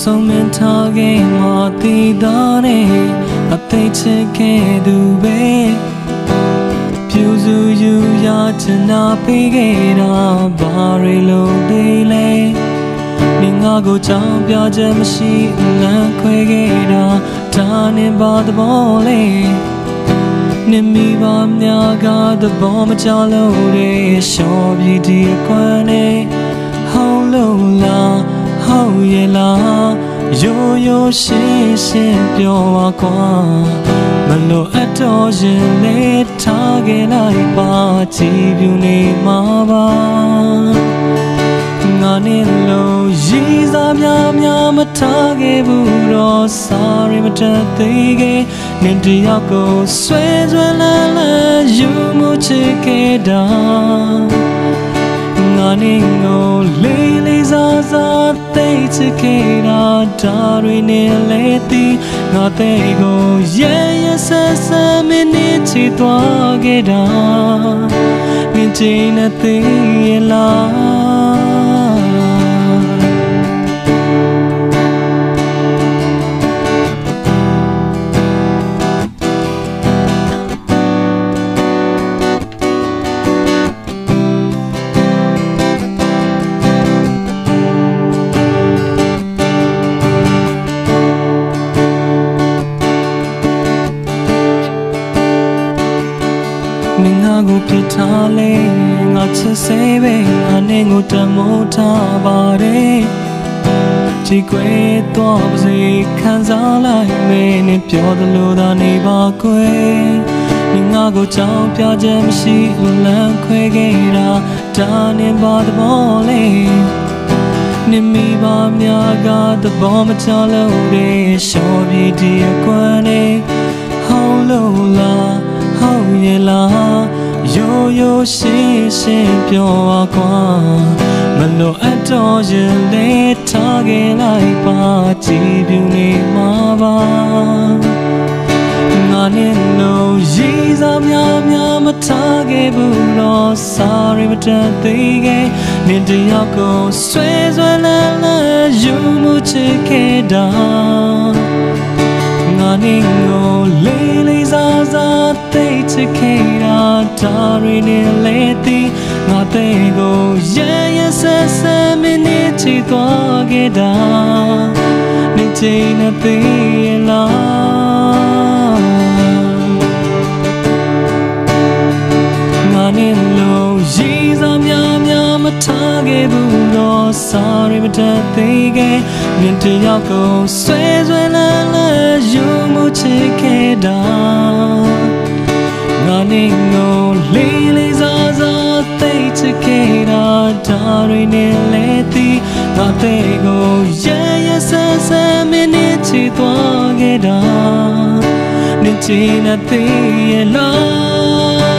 ဆုံးမထားခဲ့မှသိသားနဲ့အသိချစ်ခဲ့သူပဲပြူစုယူရချင်တာပေးခဲ့တာဘာတွေလို့သေးလဲနေငါကိုကြောင်ပြချက်မရှိလမ်းခွဲခဲ့တာဒါနဲ့ဘာသဘောလဲနေမိပါများကသဘောမချလို့တဲ့ရှော့ပြီးဒီအခွင့်နဲ့ဟောင်းလို့လားဟောင်းရဲ့လားရိုးရိုးရှင်းရှင်းပြောပါကွာမလို့အတော်ရင်လေးထားခဲ့လိုက်ပါကြည်ပြူနေမှာပါငါနဲ့လို့ရည်စားများမထားခဲ့ဘူးတော့ sorry မတတ်သေးခဲ့နင်တယောက်ကိုဆွဲလန်းယူမှုချစ်ခဲ့တာငါနဲ့ကိုလေးစားသိချစ်ခဲ့တာဒါတွေနဲ့လဲသည်ငါတဲ့ကိုရဲဆက်မင်းနဲ့ချစ်သွားခဲ့တာမင်းချင်းနဲ့သေးရလားမင်းငါကိုပြစ်ထားလဲငါချစ်စေပဲငါနဲ့ကိုတမိုးထားပါတယ်ကြည်ကွယ်တော့ပါစေခံစားလိုက်မင်းနဲ့ပြောသလိုသာနေပါကွယ်မင်းငါကိုကြောင်ပြချက်မရှိလမ်းခွဲခဲ့တာဒါနဲ့ဘာသဘောလဲနေမိပါများကသဘောမချလို့တဲ့ရှော့ပြီးဒီအကွမ်းနဲ့ဟောင်းလို့လားဟောင်းရဲ့လားရိုးရှင်းပြောပါကွာမလို့အတော်ရင်လေးထားခဲ့လိုက်ပါကြည်ပြူနေမှာပါငါနဲ့လို့ရည်စားများမထားခဲ့ဘူးတော့ sorry မတတ်သေးခဲ့နင်တယောက်ကိုဆွဲလန်းယူမှုချစ်ခဲ့တာငါနဲ့ကိုလေးစားသိချစ်ခဲ့တာဒါတွေနဲ့လဲသည်ငါတဲ့ကိုရဲဆက်မင်းနဲ့ချစ်သွားခဲ့တာမင်းချင်းနဲ့သေးရလားငါနဲ့လို့ရည်စားများမထားခဲ့ဘူးတော့ sorry မတတ်သေးခဲ့မင်းတယောက်ကိုဆွဲလန်းယူမှုချစ်ခဲ့တာငါနဲ့ကိုလေးစားသိချစ်ခဲ့တာဒါတွေနဲ့လဲသည်ငါတဲ့ကိုရဲဆက်မင်းနဲ့ချစ်သွားခဲ့တာမင်းချင်းနဲ့သေးရလား